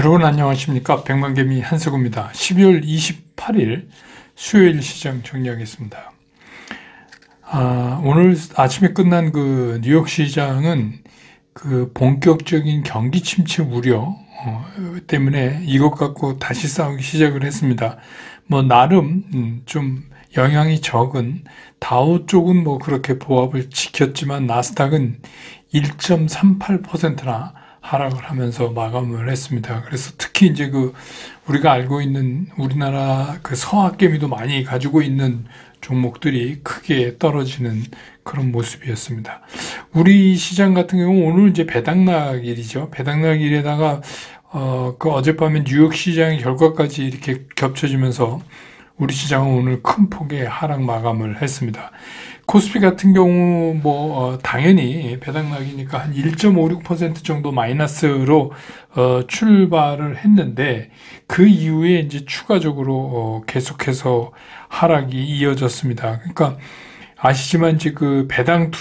여러분 안녕하십니까? 백만개미 한석우입니다. 12월 28일 수요일 시장 정리하겠습니다. 오늘 아침에 끝난 그 뉴욕 시장은 그 본격적인 경기 침체 우려 때문에 이것 갖고 다시 싸우기 시작을 했습니다. 나름 좀 영향이 적은 다우 쪽은 그렇게 보합을 지켰지만 나스닥은 1.38%나 하락을 하면서 마감을 했습니다. 그래서 특히 이제 우리가 알고 있는 우리나라 서학개미도 많이 가지고 있는 종목들이 크게 떨어지는 그런 모습이었습니다. 우리 시장 같은 경우 오늘 이제 배당락일이죠. 배당락일에다가 어젯밤에 뉴욕 시장의 결과까지 이렇게 겹쳐지면서 우리 시장은 오늘 큰 폭의 하락 마감을 했습니다. 코스피 같은 경우 당연히 배당락이니까 한 1.56% 정도 마이너스로 출발을 했는데 그 이후에 이제 추가적으로 계속해서 하락이 이어졌습니다. 그러니까 아시지만 이제 배당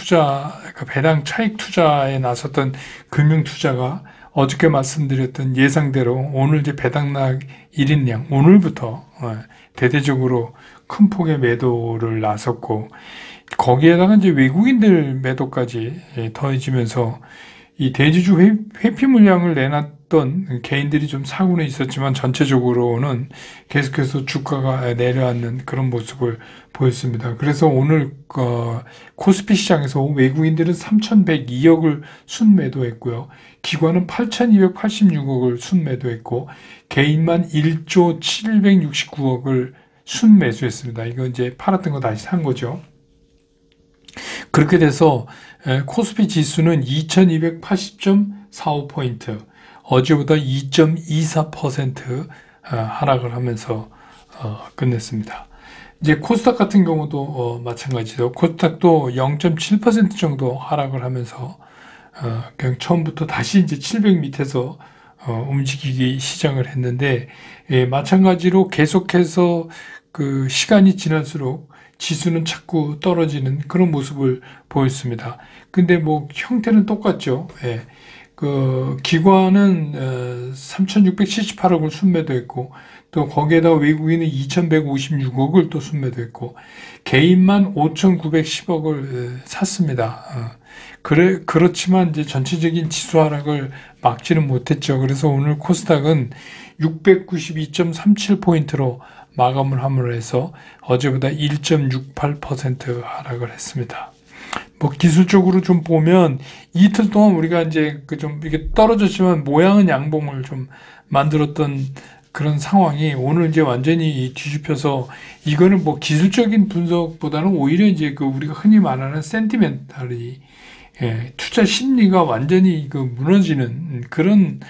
차익 투자에 나섰던 금융 투자가 어저께 말씀드렸던 예상대로 오늘 이제 배당락 1인량 오늘부터 대대적으로 큰 폭의 매도를 나섰고 거기에다가 이제 외국인들 매도까지 더해지면서 이 대주주 회피 물량을 내놨던 개인들이 좀 사고는 있었지만 전체적으로는 계속해서 주가가 내려앉는 그런 모습을 보였습니다. 그래서 오늘 코스피 시장에서 외국인들은 3,102억을 순매도했고요. 기관은 8,286억을 순매도했고 개인만 1조 769억을 순매수했습니다. 이거 이제 팔았던 거 다시 산 거죠. 그렇게 돼서 코스피 지수는 2280.45포인트, 어제보다 2.24% 하락을 하면서 끝냈습니다. 이제 코스닥 같은 경우도 마찬가지로 코스닥도 0.7% 정도 하락을 하면서 그냥 처음부터 다시 이제 700 밑에서 움직이기 시작을 했는데 마찬가지로 계속해서 시간이 지날수록 지수는 자꾸 떨어지는 그런 모습을 보였습니다. 근데 형태는 똑같죠. 예. 기관은 3,678억을 순매도했고 또 거기에다가 외국인은 2,156억을 또 순매도했고 개인만 5,910억을 샀습니다. 그렇지만 이제 전체적인 지수 하락을 막지는 못했죠. 그래서 오늘 코스닥은 692.37포인트로 마감을 함으로 해서 어제보다 1.68% 하락을 했습니다. 기술적으로 좀 보면 이틀 동안 우리가 이제 이게 떨어졌지만 모양은 양봉을 좀 만들었던 그런 상황이 오늘 이제 완전히 뒤집혀서 이거는 기술적인 분석보다는 오히려 이제 우리가 흔히 말하는 센티멘탈이 투자 심리가 완전히 무너지는 그런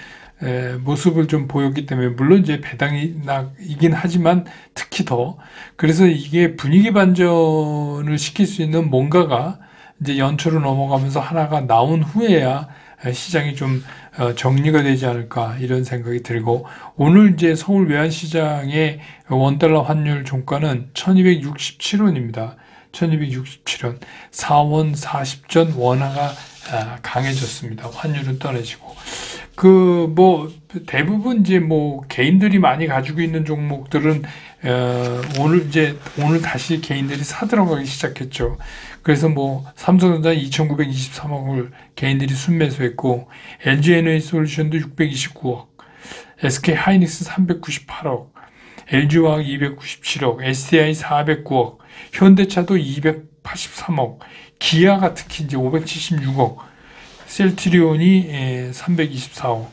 모습을 좀 보였기 때문에 물론 이제 배당락이긴 하지만 특히 더 그래서 이게 분위기 반전을 시킬 수 있는 뭔가가 이제 연초로 넘어가면서 하나가 나온 후에야 시장이 좀 정리가 되지 않을까 이런 생각이 들고 오늘 이제 서울 외환시장의 원달러 환율 종가는 1267원입니다. 1267원 4원 40전 원화가 강해졌습니다. 환율은 떨어지고 대부분 이제 개인들이 많이 가지고 있는 종목들은 오늘 다시 개인들이 사들어가기 시작했죠. 그래서 삼성전자 2,923억을 개인들이 순매수했고 LG에너지솔루션도 629억, SK하이닉스 398억, LG화학 297억, SDI 409억, 현대차도 283억, 기아가 특히 이제 576억, 셀트리온이 324억,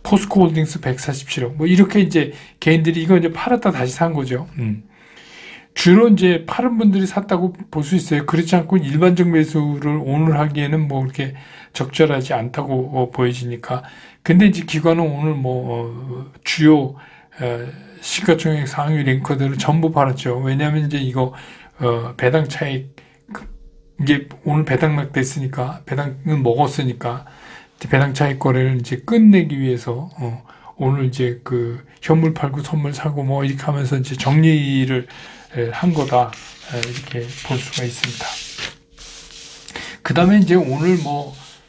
포스코홀딩스 147억, 이렇게 이제 개인들이 이거 이제 팔았다 다시 산 거죠. 주로 이제 팔은 분들이 샀다고 볼 수 있어요. 그렇지 않고 일반적 매수를 오늘 하기에는 그렇게 적절하지 않다고 보여지니까. 근데 이제 기관은 오늘 주요 시가총액 상위 랭커들을 전부 팔았죠. 왜냐하면 이제 이거 배당 차익 이게 오늘 배당락 됐으니까 배당은 먹었으니까 배당 차익 거래를 이제 끝내기 위해서 오늘 이제 현물 팔고 선물 사고 이렇게 하면서 이제 정리를 한 거다 이렇게 볼 수가 있습니다. 그 다음에 이제 오늘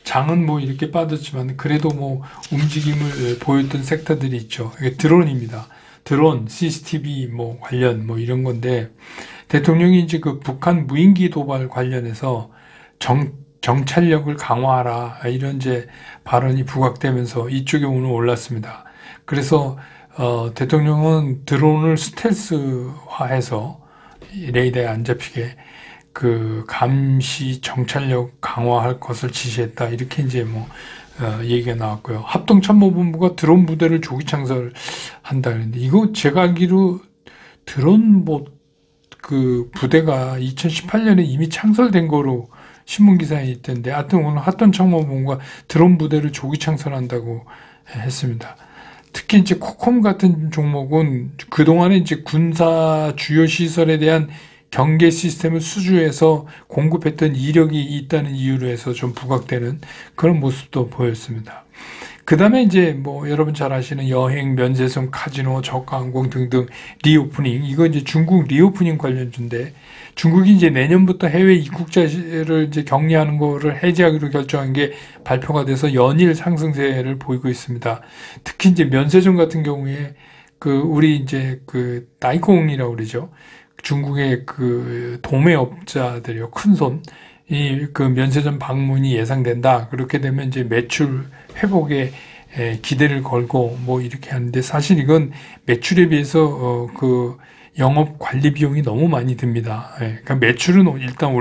장은 뭐 이렇게 빠졌지만 그래도 뭐 움직임을 보였던 섹터들이 있죠. 이게 드론입니다. 드론, CCTV 뭐 관련 뭐 이런 건데 대통령이 이제 그 북한 무인기 도발 관련해서 정찰력을 강화하라 이런 이제 발언이 부각되면서 이쪽에 오늘 올랐습니다. 그래서 대통령은 드론을 스텔스화해서 레이더에 안 잡히게 그 감시 정찰력 강화할 것을 지시했다. 이렇게 이제 뭐 얘기가 나왔고요. 합동참모본부가 드론 부대를 조기 창설한다 그랬는데 이거 제가 알기로 드론 그 부대가 2018년에 이미 창설된 거로 신문 기사에 있던데 하여튼 오늘 합동참모본부가 드론 부대를 조기 창설한다고 했습니다. 특히 이제 코콤 같은 종목은 그동안에 이제 군사 주요 시설에 대한 경계 시스템을 수주해서 공급했던 이력이 있다는 이유로 해서 좀 부각되는 그런 모습도 보였습니다. 그 다음에 이제 뭐 여러분 잘 아시는 여행, 면세점, 카지노, 저가 항공 등등 리오프닝, 이거 이제 중국 리오프닝 관련주인데 중국이 이제 내년부터 해외 입국자를 이제 격리하는 거를 해제하기로 결정한 게 발표가 돼서 연일 상승세를 보이고 있습니다. 특히 이제 면세점 같은 경우에 그 우리 이제 그 나이콩이라고 그러죠. 중국의 그 도매업자들이요, 큰손, 그 면세점 방문이 예상된다. 그렇게 되면 이제 매출 회복에 기대를 걸고 뭐 이렇게 하는데 사실 이건 매출에 비해서 그 영업 관리 비용이 너무 많이 듭니다. 그러니까 매출은 일단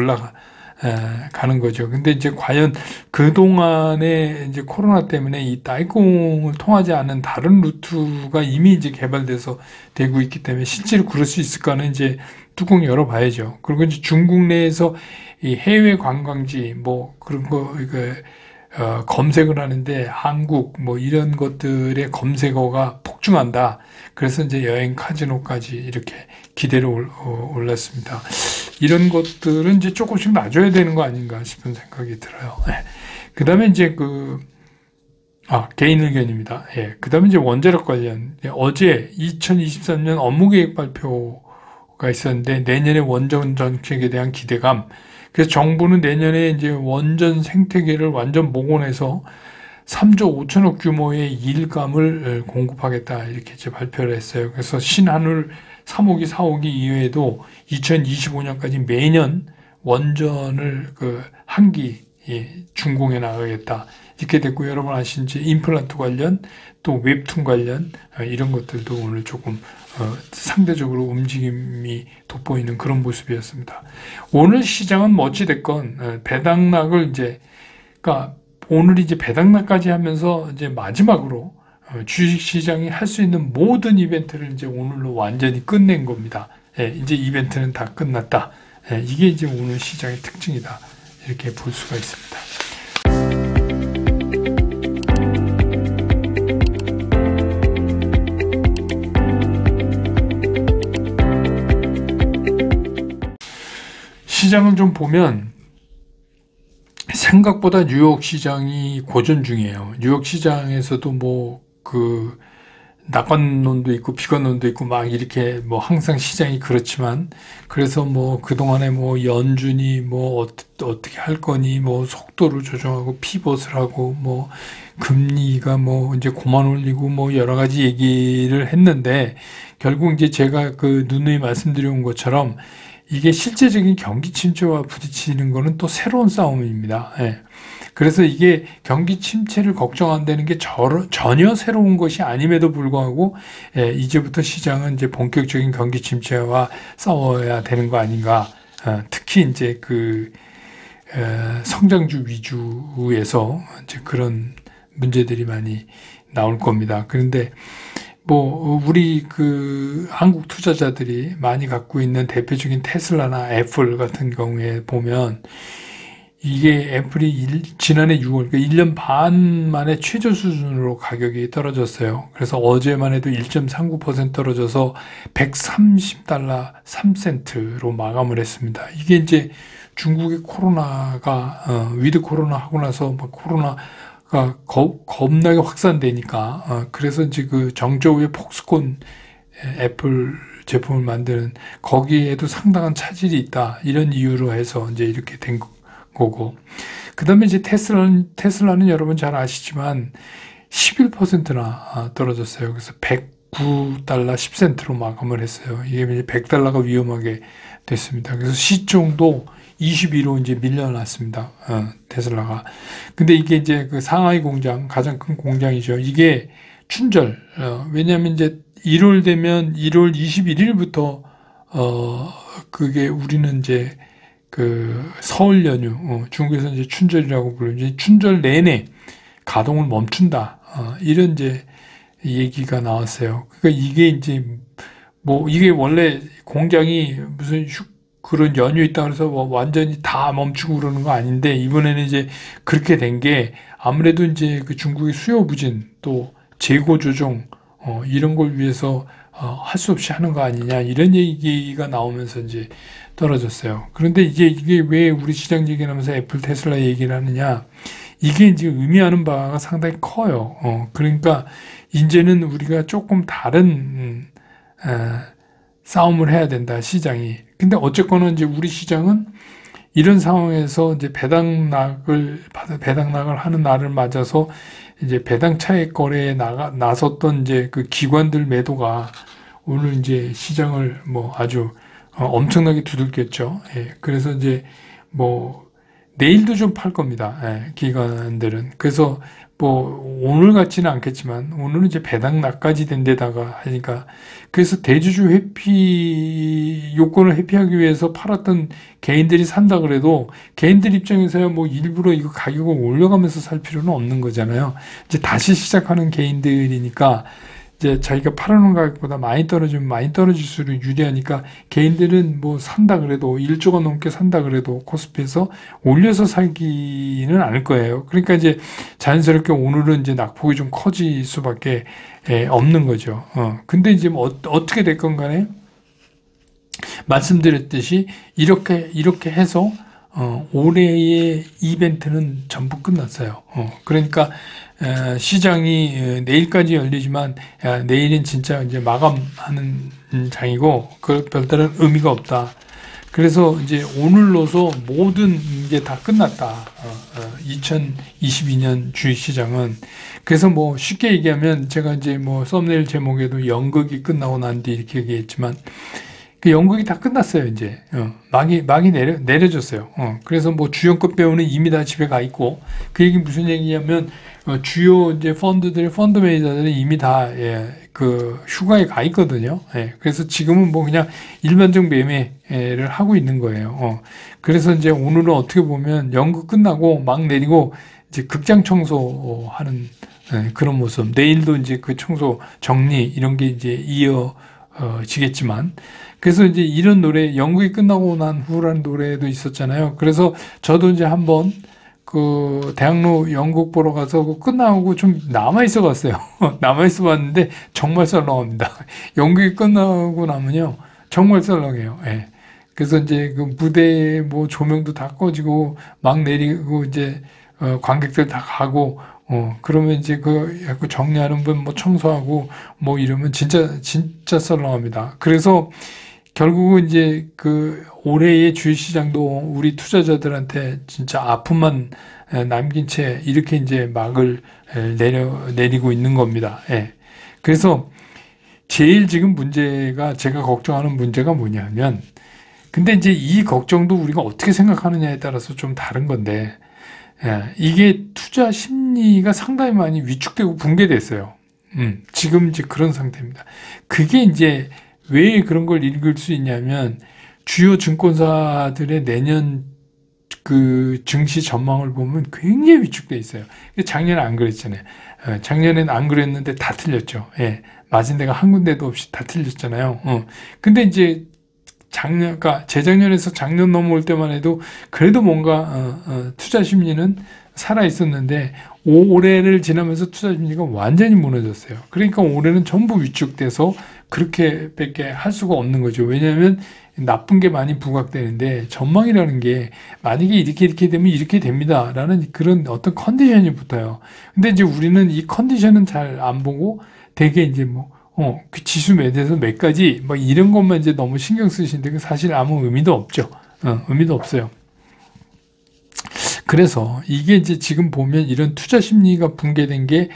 가는 거죠. 근데 이제 과연 그동안에 이제 코로나 때문에 이 따이공을 통하지 않은 다른 루트가 이미 이제 개발돼서 되고 있기 때문에 실제로 그럴 수 있을까는 이제 뚜껑 열어봐야죠. 그리고 이제 중국 내에서 이 해외 관광지 뭐 그런 거 검색을 하는데 한국 뭐 이런 것들의 검색어가 폭증한다. 그래서 이제 여행 카지노까지 이렇게 기대를 올랐습니다. 이런 것들은 이제 조금씩 놔줘야 되는 거 아닌가 싶은 생각이 들어요. 그 다음에 이제 개인 의견입니다. 그 다음에 이제 원자력 관련. 어제 2023년 업무계획 발표가 있었는데 내년에 원전 정책에 대한 기대감. 그래서 정부는 내년에 이제 원전 생태계를 완전 복원해서 3조 5천억 규모의 일감을 공급하겠다. 이렇게 이제 발표를 했어요. 그래서 신한울 3호기, 4호기 이외에도 2025년까지 매년 원전을 한 기 준공해 나가겠다. 이렇게 됐고, 여러분 아시는지 임플란트 관련, 또 웹툰 관련, 이런 것들도 오늘 조금, 상대적으로 움직임이 돋보이는 그런 모습이었습니다. 오늘 시장은 뭐 어찌됐건, 배당락을 그러니까 오늘 이제 배당락까지 하면서 이제 마지막으로 주식시장이 할 수 있는 모든 이벤트를 이제 오늘로 완전히 끝낸 겁니다. 이제 이벤트는 다 끝났다. 이게 이제 오늘 시장의 특징이다. 이렇게 볼 수가 있습니다. 시장을 좀 보면 생각보다 뉴욕 시장이 고전 중이에요. 뉴욕 시장에서도 낙관론도 있고 비관론도 있고 막 이렇게 항상 시장이 그렇지만 그래서 그동안에 연준이 어떻게 할 거니 속도를 조정하고 피벗을 하고 금리가 이제 그만 올리고 여러 가지 얘기를 했는데 결국 이제 제가 누누이 말씀드려온 것처럼 이게 실제적인 경기 침체와 부딪히는 거는 또 새로운 싸움입니다. 그래서 이게 경기 침체를 걱정한다는 게 전혀 새로운 것이 아님에도 불구하고 이제부터 시장은 이제 본격적인 경기 침체와 싸워야 되는 거 아닌가. 특히 이제 성장주 위주에서 이제 그런 문제들이 많이 나올 겁니다. 그런데 우리 한국 투자자들이 많이 갖고 있는 대표적인 테슬라나 애플 같은 경우에 보면 이게 애플이 지난해 6월, 그러니까 1년 반 만에 최저 수준으로 가격이 떨어졌어요. 그래서 어제만 해도 1.39% 떨어져서 130달러 3센트로 마감을 했습니다. 이게 이제 중국의 코로나가, 위드 코로나 하고 나서 코로나가 겁나게 확산되니까, 그래서 이제 정저우의 폭스콘 애플 제품을 만드는 거기에도 상당한 차질이 있다. 이런 이유로 해서 이제 이렇게 된 거고. 그 다음에 이제 테슬라는 여러분 잘 아시지만 11%나 떨어졌어요. 그래서 109달러 10센트로 마감을 했어요. 이게 이제 100달러가 위험하게 됐습니다. 그래서 시총도 21로 이제 밀려났습니다. 테슬라가. 근데 이게 이제 그 상하이 공장, 가장 큰 공장이죠. 이게 춘절, 왜냐면 이제 1월 되면 1월 21일부터, 그게 우리는 이제 그 설 연휴, 중국에서 이제 춘절이라고 부르죠. 이제 춘절 내내 가동을 멈춘다. 이런 이제 얘기가 나왔어요. 그러니까 이게 이제 뭐 이게 원래 공장이 무슨 그런 연휴 있다 그래서 뭐 완전히 다 멈추고 그러는 거 아닌데 이번에는 이제 그렇게 된 게 아무래도 이제 그 중국의 수요 부진 또 재고 조정 이런 걸 위해서 할 수 없이 하는 거 아니냐 이런 얘기가 나오면서 이제 떨어졌어요. 그런데 이게 왜 우리 시장 얘기 나면서 애플 테슬라 얘기를 하느냐 이게 이제 의미하는 바가 상당히 커요. 그러니까 이제는 우리가 조금 다른 싸움을 해야 된다 시장이. 근데 어쨌거나 이제 우리 시장은 이런 상황에서 이제 배당락을 하는 날을 맞아서 이제 배당 차익 거래에 나섰던 이제 그 기관들 매도가 오늘 이제 시장을 뭐 아주 엄청나게 두들겼죠. 예, 그래서 이제 뭐 내일도 좀 팔 겁니다. 예, 기관들은. 그래서 뭐 오늘 같지는 않겠지만 오늘은 이제 배당락까지 된 데다가 하니까 그래서 대주주 회피 요건을 회피하기 위해서 팔았던 개인들이 산다 그래도 개인들 입장에서야 뭐 일부러 이거 가격을 올려가면서 살 필요는 없는 거잖아요. 이제 다시 시작하는 개인들이니까 이제 자기가 팔아놓은 가격보다 많이 떨어지면 많이 떨어질수록 유리하니까 개인들은 뭐 산다 그래도 1조가 넘게 산다 그래도 코스피에서 올려서 살기는 않을 거예요. 그러니까 이제 자연스럽게 오늘은 이제 낙폭이 좀 커질 수밖에 없는 거죠. 근데 이제 뭐 어떻게 됐건 간에 말씀드렸듯이 이렇게 해서 올해의 이벤트는 전부 끝났어요. 그러니까 시장이 내일까지 열리지만 내일은 진짜 이제 마감하는 장이고 그 별다른 의미가 없다. 그래서 이제 오늘로서 모든 게 다 끝났다. 2022년 주식시장은. 그래서 뭐 쉽게 얘기하면 제가 이제 뭐 썸네일 제목에도 연극이 끝나고 난 뒤 이렇게 얘기했지만 그 연극이 다 끝났어요, 이제. 막이 내려졌어요. 그래서 뭐 주연급 배우는 이미 다 집에 가 있고, 그 얘기 무슨 얘기냐면, 주요 이제 펀드 매니저들은 이미 다, 그 휴가에 가 있거든요. 그래서 지금은 뭐 그냥 일반적 매매를 하고 있는 거예요. 그래서 이제 오늘은 어떻게 보면 연극 끝나고 막 내리고, 이제 극장 청소하는 그런 모습. 내일도 이제 그 청소 정리, 이런 게 이제 지겠지만 그래서 이제 이런 노래 연극이 끝나고 난 후라는 노래도 있었잖아요. 그래서 저도 이제 한번 그 대학로 연극 보러 가서 끝나고 좀 남아 있어 봤어요. 남아 있어 봤는데 정말 썰렁합니다. 연극이 끝나고 나면요 정말 썰렁해요. 예. 그래서 이제 그 무대 뭐 조명도 다 꺼지고 막 내리고 이제 관객들 다 가고 그러면 이제 그 정리하는 분 뭐 청소하고 뭐 이러면 진짜 썰렁합니다. 그래서 결국은 이제 그 올해의 주식시장도 우리 투자자들한테 진짜 아픔만 남긴 채 이렇게 이제 막을 내리고 있는 겁니다. 예. 그래서 제일 지금 문제가 제가 걱정하는 문제가 뭐냐면 근데 이제 이 걱정도 우리가 어떻게 생각하느냐에 따라서 좀 다른 건데 이게 투자 심리가 상당히 많이 위축되고 붕괴됐어요. 지금 이제 그런 상태입니다. 그게 이제 왜 그런 걸 읽을 수 있냐면 주요 증권사들의 내년 그 증시 전망을 보면 굉장히 위축돼 있어요. 작년에 안 그랬잖아요. 작년에는 안 그랬는데 다 틀렸죠. 예. 맞은 데가 한 군데도 없이 다 틀렸잖아요. 근데 이제 그러니까 재작년에서 작년 넘어올 때만 해도 그래도 뭔가 투자 심리는 살아 있었는데 올해를 지나면서 투자 심리가 완전히 무너졌어요. 그러니까 올해는 전부 위축돼서 그렇게밖에 할 수가 없는 거죠. 왜냐하면 나쁜 게 많이 부각되는데 전망이라는 게 만약에 이렇게 되면 이렇게 됩니다라는 그런 어떤 컨디션이 붙어요. 근데 이제 우리는 이 컨디션은 잘 안 보고 되게 이제 그 지수 매대에서 몇 가지, 뭐 이런 것만 이제 너무 신경 쓰시는데 사실 아무 의미도 없죠. 의미도 없어요. 그래서 이게 이제 지금 보면 이런 투자 심리가 붕괴된 게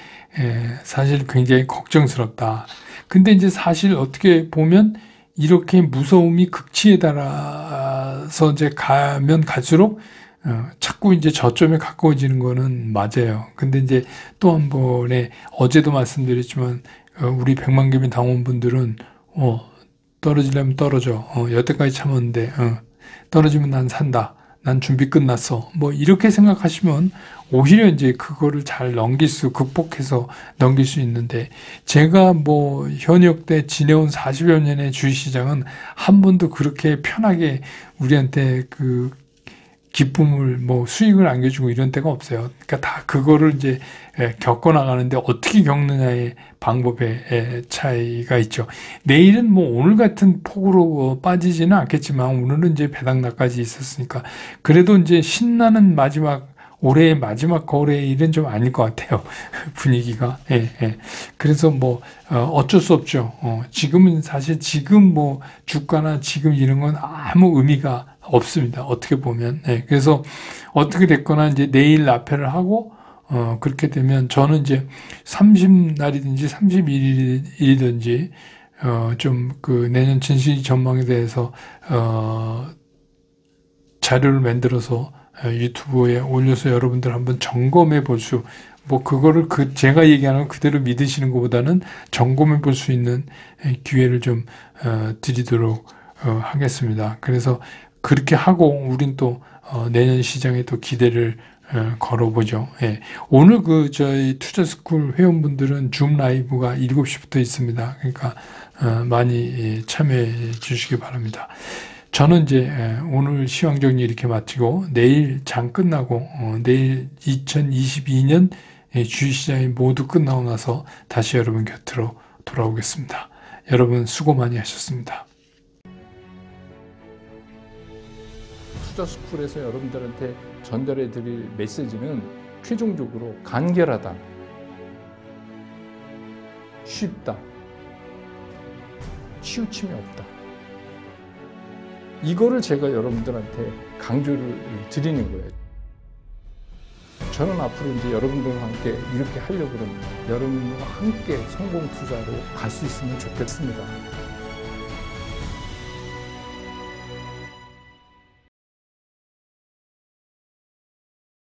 사실 굉장히 걱정스럽다. 근데 이제 사실 어떻게 보면 이렇게 무서움이 극치에 달아서 이제 가면 갈수록 자꾸 이제 저점에 가까워지는 거는 맞아요. 근데 이제 또 한 번에 어제도 말씀드렸지만 우리 백만개미 당원분들은 떨어지려면 떨어져. 여태까지 참았는데 떨어지면 난 산다. 난 준비 끝났어. 뭐 이렇게 생각하시면 오히려 이제 그거를 잘 극복해서 넘길 수 있는데, 제가 뭐 현역 때 지내온 40여 년의 주식시장은 한 번도 그렇게 편하게 우리한테 그 기쁨을 뭐 수익을 안겨주고 이런 때가 없어요. 그러니까 다 그거를 이제 겪어나가는데 어떻게 겪느냐의 방법의 차이가 있죠. 내일은 뭐 오늘 같은 폭으로 빠지지는 않겠지만 오늘은 이제 배당락까지 있었으니까 그래도 이제 신나는 올해의 마지막 거래일은 좀 아닐 것 같아요. 분위기가. 그래서 뭐 어쩔 수 없죠. 지금은 사실 지금 뭐 주가나 지금 이런 건 아무 의미가 없습니다. 어떻게 보면. 그래서 어떻게 됐거나 이제 내일 납회를 하고 그렇게 되면 저는 이제 30날이든지 31일이든지 좀 그 내년 진시 전망에 대해서 자료를 만들어서 유튜브에 올려서 여러분들 한번 점검해 볼 수, 뭐 그거를 제가 얘기하는 거 그대로 믿으시는 것보다는 점검해 볼 수 있는 기회를 좀 드리도록 하겠습니다. 그래서 그렇게 하고 우린 또 내년 시장에 또 기대를 걸어보죠. 오늘 저희 투자스쿨 회원분들은 줌 라이브가 7시부터 있습니다. 그러니까 많이 참여해 주시기 바랍니다. 저는 이제 오늘 시황 정리 이렇게 마치고 내일 장 끝나고 내일 2022년 주식시장이 모두 끝나고 나서 다시 여러분 곁으로 돌아오겠습니다. 여러분 수고 많이 하셨습니다. 투자스쿨에서 여러분들한테 전달해 드릴 메시지는 최종적으로 간결하다, 쉽다, 치우침이 없다. 이거를 제가 여러분들한테 강조를 드리는 거예요. 저는 앞으로 이제 여러분들과 함께 이렇게 하려고 합니다. 여러분과 함께 성공 투자로 갈 수 있으면 좋겠습니다.